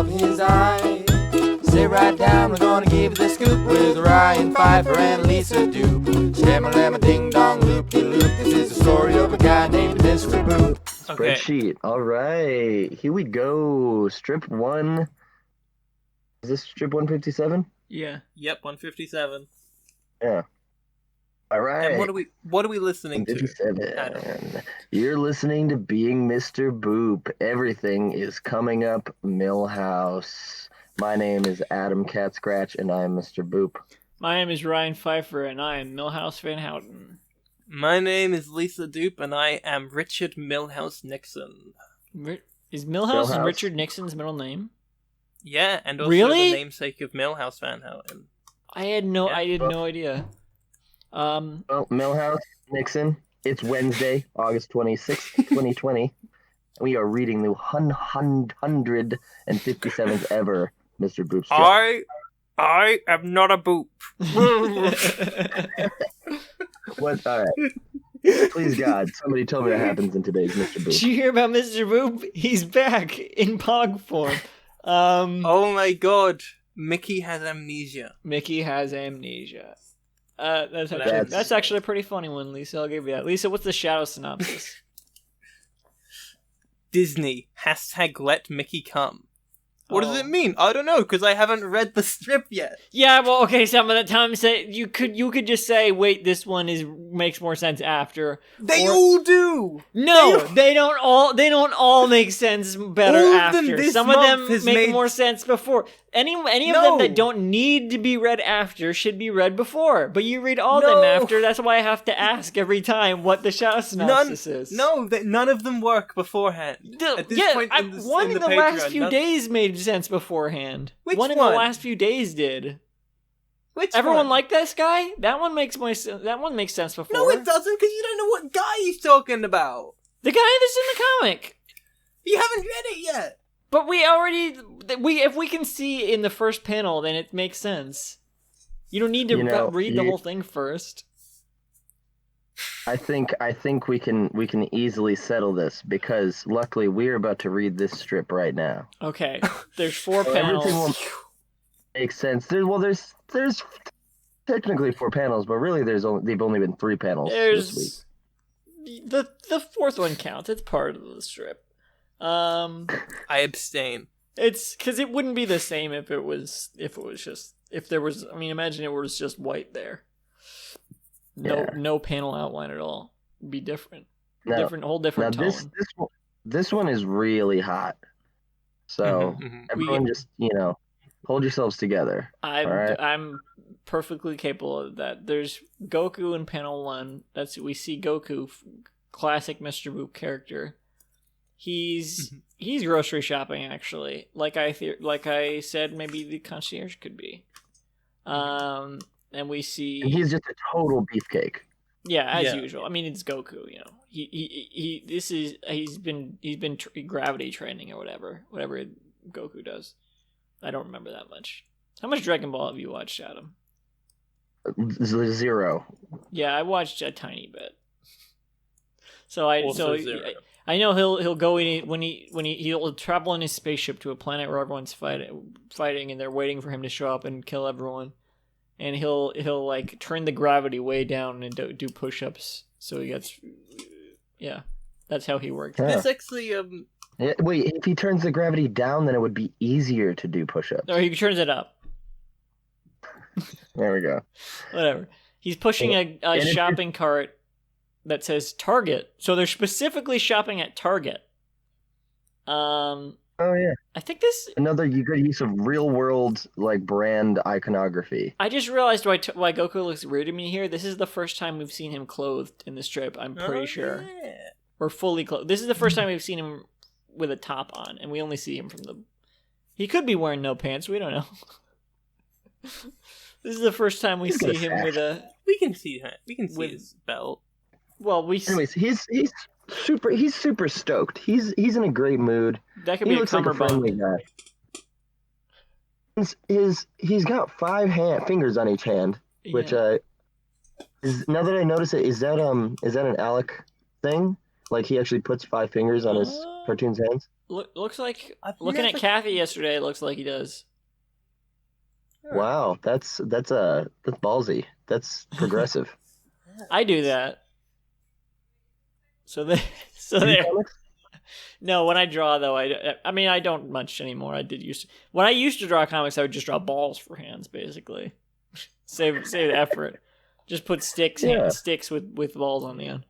of his eye. Sit right down, we're gonna give you the scoop with Ryan Pfeiffer and Lisa Dupe. Shamma-lamma ding-dong loop-de-loop. This is the story of a guy named Mr. Boop. Okay. Spreadsheet. All right. Here we go. Strip 1. Is this strip 157? Yeah. Yep, 157. Yeah. All right. And what are we listening to? 157. You're listening to Being Mr. Boop. Everything is coming up Millhouse. My name is Adam Catscratch, and I am Mr. Boop. My name is Ryan Pfeiffer, and I am Millhouse Van Houten. My name is Lisa Dupe, and I am Richard Millhouse Nixon. Is Millhouse and Richard Nixon's middle name? Yeah, and also really? the namesake of Millhouse Van Houten. I had no idea. Well, Millhouse Nixon. It's Wednesday, August 26th, 2020. We are reading the 157th ever Mr. Boop strip. I am not a boop. What? All right. Please, God, somebody tell me what happens in today's Mr. Boop. Did you hear about Mr. Boop? He's back in Pog form. Oh my God. Mickey has amnesia. Mickey has amnesia. That's actually a pretty funny one, Lisa. I'll give you that. Lisa, what's the shadow synopsis? Disney. # let Mickey come. What does it mean? I don't know, because I haven't read the strip yet. Yeah, well, okay, some of the time you could just say, wait, this one makes more sense after. They all do. No, they don't all make sense better all after. Some of them make more sense before. Any of them that don't need to be read after should be read before. But you read all of them after. That's why I have to ask every time what the shadow synopsis is. None of them work beforehand. At this point one in the last few days made sense beforehand. Which one in the last few days did. Everyone like this guy? That one makes sense before. No, it doesn't, because you don't know what guy he's talking about. The guy that's in the comic. You haven't read it yet. But if we can see in the first panel, then it makes sense. You don't need to read the whole thing first. I think we can easily settle this, because luckily we're about to read this strip right now. Okay, there's 4 panels. Everything will make sense. There's technically 4 panels, but really they've only been 3 panels this week. The 4th one counts. It's part of the strip. I abstain. It's because it wouldn't be the same if there was imagine it was just white there. No panel outline at all. It'd be different. Whole different tone. This one is really hot. So everyone just hold yourselves together. I'm perfectly capable of that. There's Goku in panel 1. We see Goku, classic Mr. Boop character. He's grocery shopping, actually. Like I said, maybe the concierge could be. And we see he's just a total beefcake. Yeah, as usual. I mean, it's Goku. He's been gravity training or whatever Goku does. I don't remember that much. How much Dragon Ball have you watched, Adam? 0. Yeah, I watched a tiny bit. I know he'll go in when he'll travel in his spaceship to a planet where everyone's fighting and they're waiting for him to show up and kill everyone, and he'll like turn the gravity way down and do push-ups. So he gets, that's how he works. This actually wait, if he turns the gravity down, then it would be easier to do push-ups. Or he turns it up. There we go. Whatever. He's pushing a shopping cart that says Target. So they're specifically shopping at Target. Oh yeah. I think this another good use of real world brand iconography. I just realized why Goku looks weird to me here. This is the first time we've seen him clothed in the strip. I'm pretty sure. Yeah. Or fully clothed. This is the first time we've seen him with a top on, and we only see him from the. He could be wearing no pants. We don't know. This is the first time we see him with a. We can see him. We can see his belt. Well, anyways, he's super stoked. He's in a great mood. That could be a cummerbund. Guy. He's got 5 fingers on each hand, which now that I notice it, is that an Alec thing? Like he actually puts 5 fingers on his cartoon's hands? Looks like I've looking at never- Kathy yesterday. It looks like he does. Wow, that's ballsy. That's progressive. I do that. So Do there. comics? No, when I draw though, I mean I don't much anymore. I did used to, when I used to draw comics, I would just draw balls for hands, basically. save the effort. Just put sticks with balls on the end.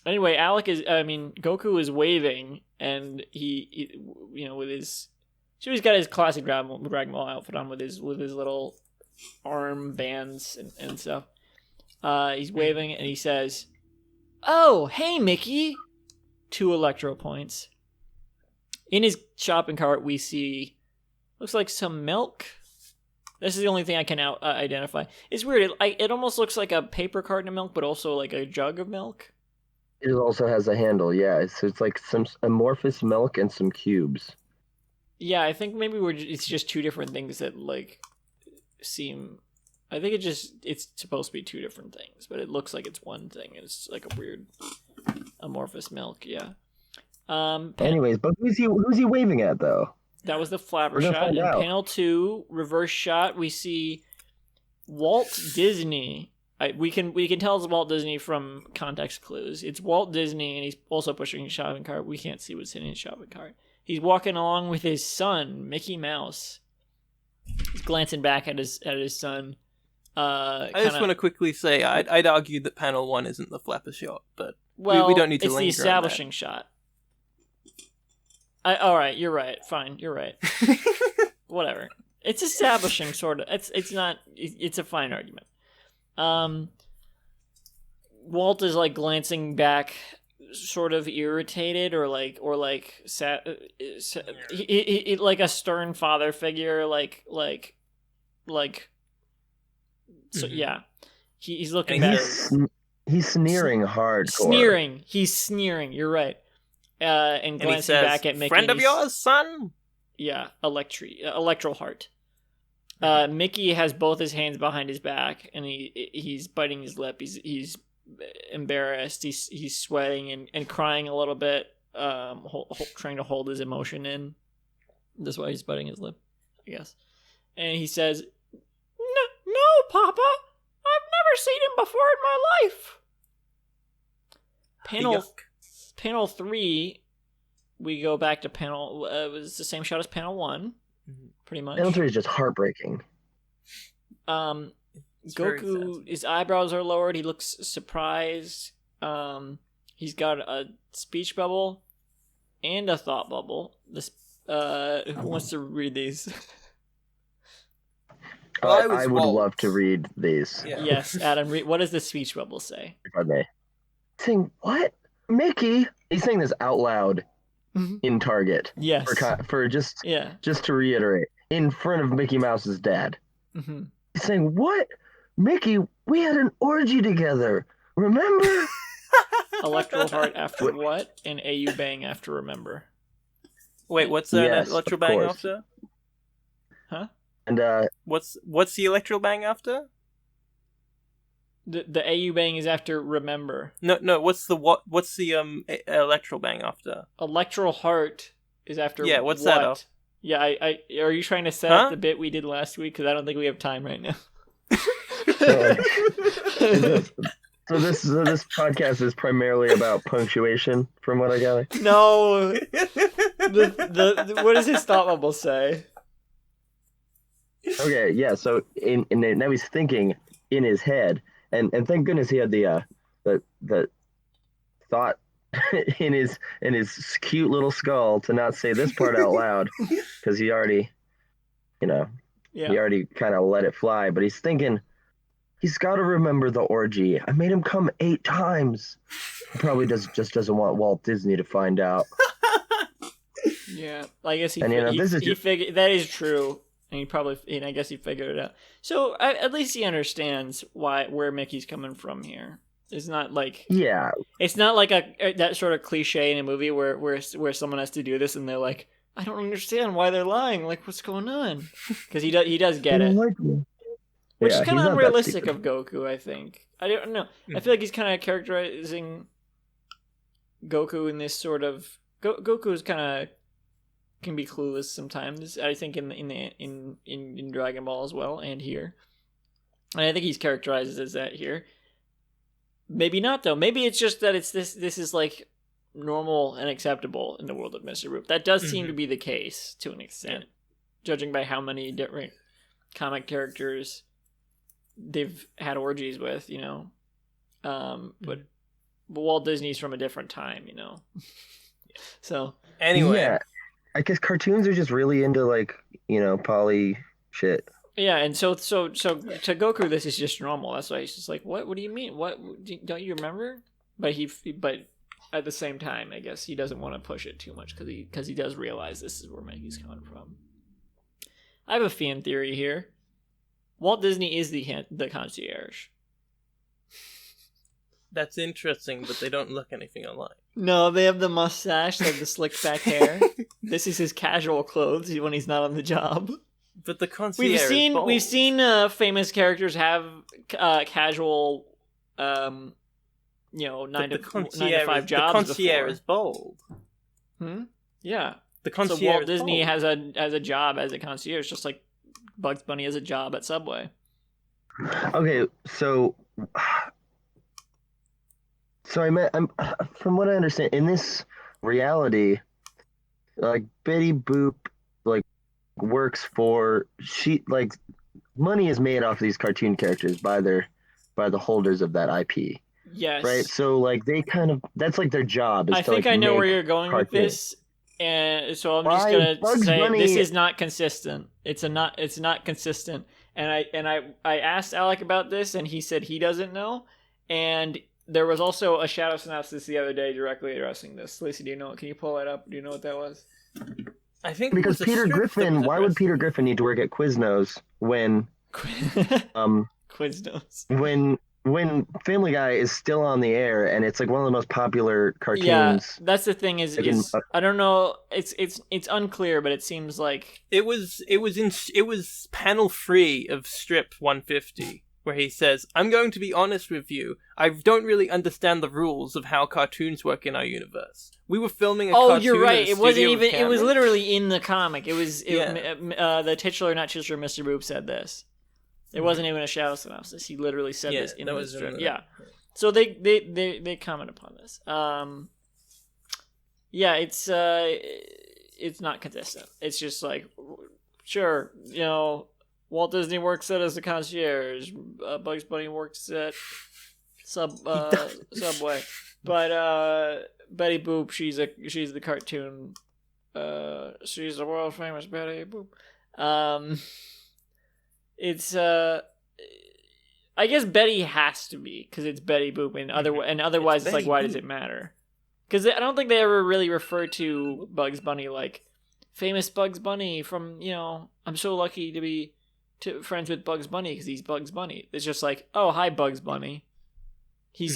Anyway, Goku is waving, and he with his, so he's got his classic Dragon Ball outfit on with his little arm bands and stuff. He's waving, and he says, "Oh, hey, Mickey." 2 electro points. In his shopping cart, we see, looks like some milk. This is the only thing I can identify. It's weird. It almost looks like a paper carton of milk, but also like a jug of milk. It also has a handle. Yeah, it's like some amorphous milk and some cubes. Yeah, I think maybe it's just 2 different things that like seem. I think it's supposed to be 2 different things, but it looks like it's one thing. It's like a weird amorphous milk. Yeah. Anyways, but who's he waving at though? That was the flapper We're gonna shot. find In out. panel 2, reverse shot, we see Walt Disney. We can tell it's Walt Disney from context clues. It's Walt Disney, and he's also pushing his shopping cart. We can't see what's in his shopping cart. He's walking along with his son, Mickey Mouse. He's glancing back at his son. I just want to quickly say, I'd argue that panel 1 isn't the flapper shot, but well, we don't need to it's the linger establishing shot. All right, you're right. Fine, you're right. Whatever. It's establishing, sort of. It's not. It's a fine argument. Walt is like glancing back, sort of irritated, or like sad, like a stern father figure, like. So yeah, he's looking back. He's sneering hardcore. Sneering. He's sneering. You're right. And glancing he says, back at Mickey. "Friend of yours, son." Yeah, Electro Heart. Mickey has both his hands behind his back, and he's biting his lip. He's embarrassed. He's sweating and crying a little bit, trying to hold his emotion in. That's why he's biting his lip, I guess. And he says, "No, Papa, I've never seen him before in my life." Panel 3, we go back to panel. It was the same shot as panel 1, pretty much. Panel 3 is just heartbreaking. Goku, his eyebrows are lowered. He looks surprised. He's got a speech bubble and a thought bubble. This who wants to read these? I would love to read these. Yeah. Yes, Adam. What does the speech bubble say? If I may. Saying what? Mickey? He's saying this out loud in Target. Yes. For just to reiterate, in front of Mickey Mouse's dad. Mm-hmm. He's saying, "What? Mickey, we had an orgy together. Remember?" Electro Heart after what? And AU Bang after remember. Wait, what's Yes, Electro of Bang course. after? Huh? And What's the Electro Bang after? The AU Bang is after remember. No. What's the Electro Bang after? Electro Heart is after. Yeah, what's what? that of? Yeah, I are you trying to set up the bit we did last week? Because I don't think we have time right now. so this podcast is primarily about punctuation, from what I gather. No. the what does his thought bubble say? Okay, yeah. So now he's thinking in his head, and thank goodness he had the thought in his cute little skull to not say this part out loud, because he already, he already kind of let it fly. But he's thinking, he's got to remember the orgy. I made him come 8 times. He probably just doesn't want Walt Disney to find out. Yeah, I guess he figured that is true. And I guess he figured it out. So at least he understands where Mickey's coming from here. It's not like it's not like that sort of cliche in a movie where someone has to do this and they're like, I don't understand why they're lying. Like, what's going on? Because he does get it, which is kind of unrealistic of Goku. I think I don't know. I feel like he's kind of characterizing Goku in this sort of Goku is kind of can be clueless sometimes. I think in Dragon Ball as well, and here, and I think he's characterized as that here. Maybe not though. Maybe it's just that it's this. This is like normal and acceptable in the world of Mr. Boop. That does seem to be the case to an extent, judging by how many different comic characters they've had orgies with. But Walt Disney's from a different time. So anyway. Yeah. I guess cartoons are just really into like, poly shit. Yeah, and so to Goku, this is just normal. That's why he's just like, what? What do you mean? What? Don't you remember? But at the same time, I guess he doesn't want to push it too much because he does realize this is where Maggie's coming from. I have a fan theory here. Walt Disney is the concierge. That's interesting, but they don't look anything alike. No, they have the mustache, they have the slicked back hair. This is his casual clothes when he's not on the job. But the concierge we've seen famous characters have casual 9 to 5 jobs. The concierge before. is bold. Yeah. The concierge. So Walt Disney has a job as a concierge, just like Bugs Bunny has a job at Subway. Okay, so I'm from what I understand in this reality, like Betty Boop like works for money is made off these cartoon characters by the holders of that IP. Yes. Right. So like they kind of that's like their job. I think I know where you're going with this, and so I'm just gonna say this is not consistent. It's not consistent. And I asked Alec about this, and he said he doesn't know. And there was also a shadow synopsis the other day directly addressing this. Lacey, do you know? Can you pull that up? Do you know what that was? I think because Peter Griffin. Why would Peter Griffin need to work at Quiznos when Quiznos when Family Guy is still on the air and it's like one of the most popular cartoons? Yeah, that's the thing. Is I don't know. It's unclear, but it seems like it was panel 3 of Strip 150. Where he says, "I'm going to be honest with you. I don't really understand the rules of how cartoons work in our universe. We were filming a cartoon." Oh, you're right. It wasn't even. Cameron. It was literally in the comic. It was the titular, not titular, Mr. Boop said this. It wasn't even a shadow synopsis. He literally said this in the strip. Yeah. So they comment upon this. Yeah, it's not consistent. It's just like, sure, Walt Disney works as a concierge. Bugs Bunny works at Subway. But Betty Boop, she's the cartoon. She's the world famous Betty Boop. It's I guess Betty has to be because it's Betty Boop, and otherwise it's like, why does it matter? Because I don't think they ever really refer to Bugs Bunny like famous Bugs Bunny from I'm so lucky to be friends with Bugs Bunny because he's Bugs Bunny. It's just like, oh, hi, Bugs Bunny.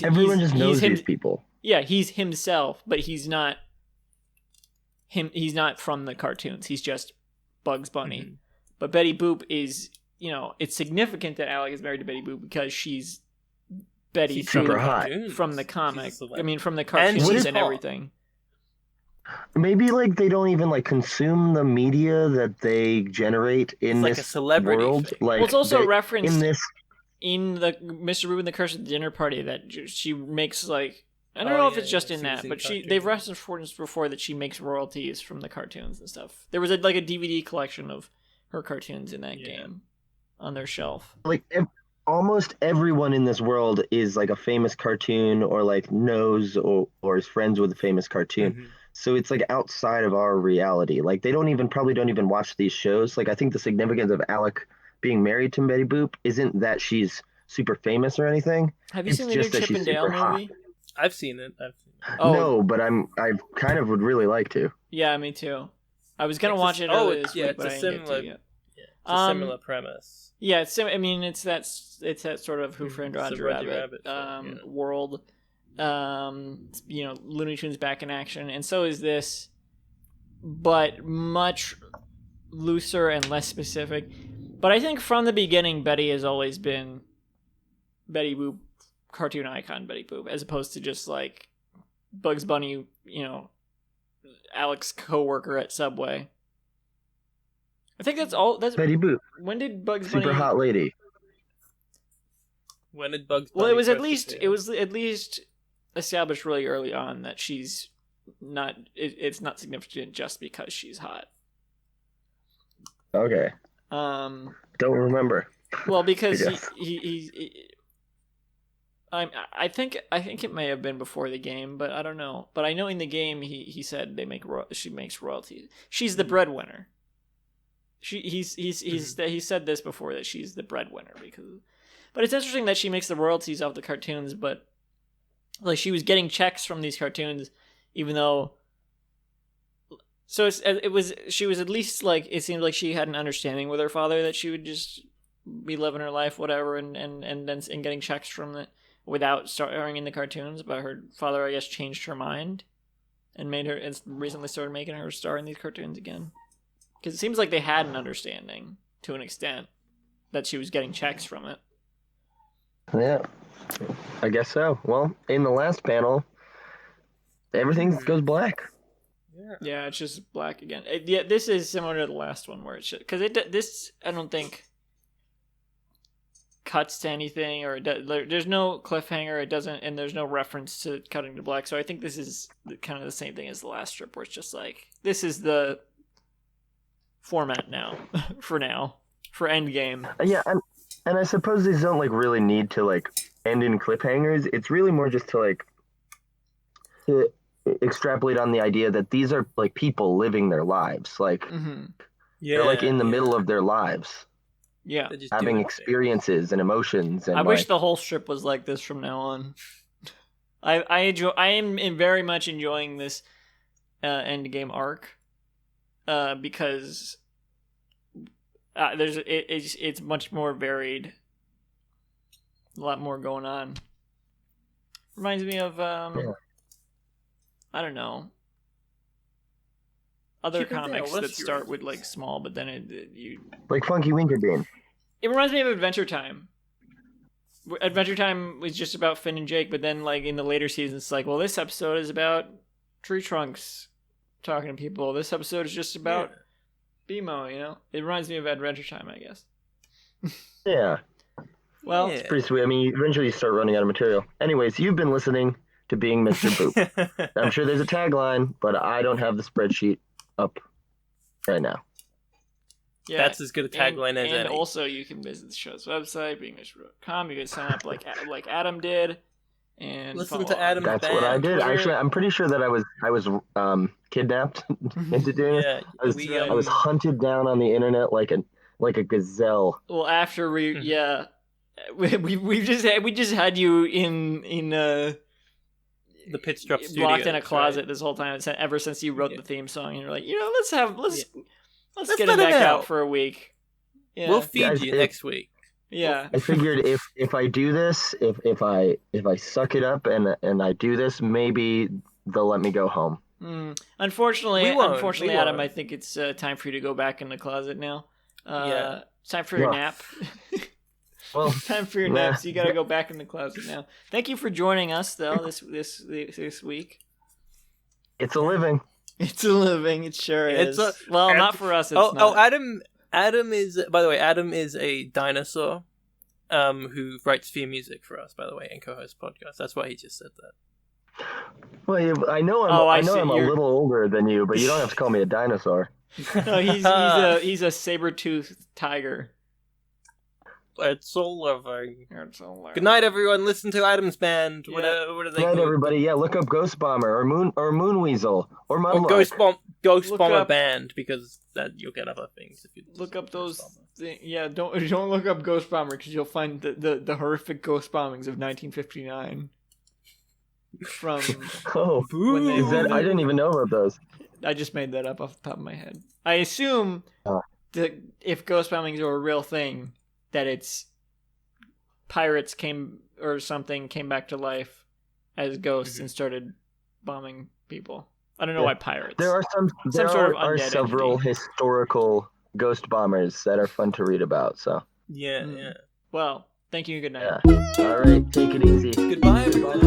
Everyone just knows these people. Yeah, he's himself, but he's not him. He's not from the cartoons. He's just Bugs Bunny. Mm-hmm. But Betty Boop is, it's significant that Alec is married to Betty Boop because she's Betty Boop from the comic. I mean, from the cartoons and everything. Maybe like they don't even like consume the media that they generate in this like a celebrity world. Thing. Like, well, it's also referenced in this in the Mr. Boop and the Curse of the Dinner Party that she makes like I don't know if it's just in that, but they've referenced before that she makes royalties from the cartoons and stuff. There was a DVD collection of her cartoons in that game on their shelf. Like almost everyone in this world is like a famous cartoon or like knows or is friends with a famous cartoon. Mm-hmm. So it's like outside of our reality. Like they probably don't even watch these shows. Like I think the significance of Alec being married to Betty Boop isn't that she's super famous or anything. Have you seen the new Chip and Dale movie? Hot. I've seen it. Oh no, but I kind of would really like to. Yeah, me too. I was gonna watch it earlier this week, but I didn't get to yet. Yeah, it's a similar premise. Yeah, it's that sort of Who Framed Roger Rabbit world. Looney Tunes back in action, and so is this, but much looser and less specific. But I think from the beginning, Betty has always been Betty Boop, cartoon icon Betty Boop, as opposed to just like Bugs Bunny, Alex's coworker at Subway. I think that's all. That's Betty Boop. When did Bugs Bunny? Super hot lady. When did Bugs Bunny? Well, it was at least established really early on that she's not. It's not significant just because she's hot. Okay. Don't remember. Well, because Yes. I think it may have been before the game, but I don't know. But I know in the game he said she makes royalties. She's the breadwinner. He said this before, that she's the breadwinner but it's interesting that she makes the royalties off the cartoons, but like she was getting checks from these cartoons, even though. So she was at least like, it seemed like she had an understanding with her father that she would just be living her life, whatever, and getting checks from it without starring in the cartoons. But her father, I guess, changed her mind and recently started making her star in these cartoons again. Because it seems like they had an understanding, to an extent, that she was getting checks from it. Yeah, I guess so. Well, in the last panel, everything goes black. Yeah, it's just black again. This is similar to the last one, where it's just, because this I don't think cuts to anything, or there's no cliffhanger. It doesn't, and there's no reference to cutting to black. So I think this is kind of the same thing as the last strip, where it's just like, this is the format now for Endgame. Yeah, and I suppose these don't like really need to like end in cliffhangers. It's really more just to extrapolate on the idea that these are like people living their lives, like they're like in the middle of their lives, having experiences and emotions. And I wish the whole strip was like this from now on. I am very much enjoying this Endgame arc because it's much more varied, a lot more going on. Reminds me of I don't know, other comics that start with like small, but then you like Funky Winkerbean. It reminds me of Adventure Time. Adventure Time was just about Finn and Jake, but then like in the later seasons, it's like, well, this episode is about tree trunks talking to people. This episode is just about BMO. You know, it reminds me of Adventure Time, I guess. Yeah. Well, it's pretty sweet. I mean, eventually you start running out of material. Anyways, you've been listening to Being Mr. Boop. I'm sure there's a tagline, but I don't have the spreadsheet up right now. Yeah, that's as good a tagline as any. And also, you can visit the show's website, beingmrboop.com. You can sign up like Adam did, and listen to Adam's That's band. what I did. Actually, I'm pretty sure that I was kidnapped into doing it. I was hunted down on the internet like a gazelle. Well, after we just had you in the Pitch Drop studio, locked in a closet this whole time. Ever since you wrote the theme song, and you're like, let's get it back out for a week. Yeah. We'll feed you next week. Yeah. I figured if I do this, if I suck it up and I do this, maybe they'll let me go home. Unfortunately, Adam, I think it's time for you to go back in the closet now. Time for your nap. Well, time for your nap. So you got to go back in the closet now. Thank you for joining us, though, this week. It's a living. It's a living. It sure is. Not for us. It's not. Adam is, by the way, a dinosaur who writes theme music for us, by the way, and co-hosts podcasts. That's why he just said that. Well, I know I'm a little older than you, but you don't have to call me a dinosaur. No, he's a saber-toothed tiger. It's all living. Good night, everyone. Listen to Adam's band. What are they? Good night, everybody. Yeah, look up Ghost Bomber or Moon Weasel or Mudlark. Ghost Bomber Band, because you'll get other things if you look up those. Don't look up Ghost Bomber, because you'll find the horrific ghost bombings of 1959. From I didn't even know about those. I just made that up off the top of my head. I assume that if ghost bombings are a real thing, that it's pirates came back to life as ghosts and started bombing people. I don't know why pirates. There are several historical ghost bombers that are fun to read about. So yeah. Well, thank you. Good night. Yeah. All right, take it easy. Goodbye, everyone.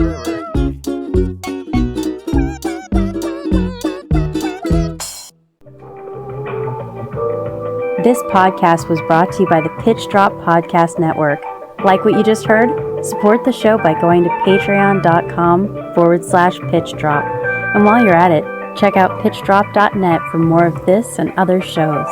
This podcast was brought to you by the Pitch Drop Podcast Network. Like what you just heard? Support the show by going to patreon.com/pitchdrop. And while you're at it, check out pitchdrop.net for more of this and other shows.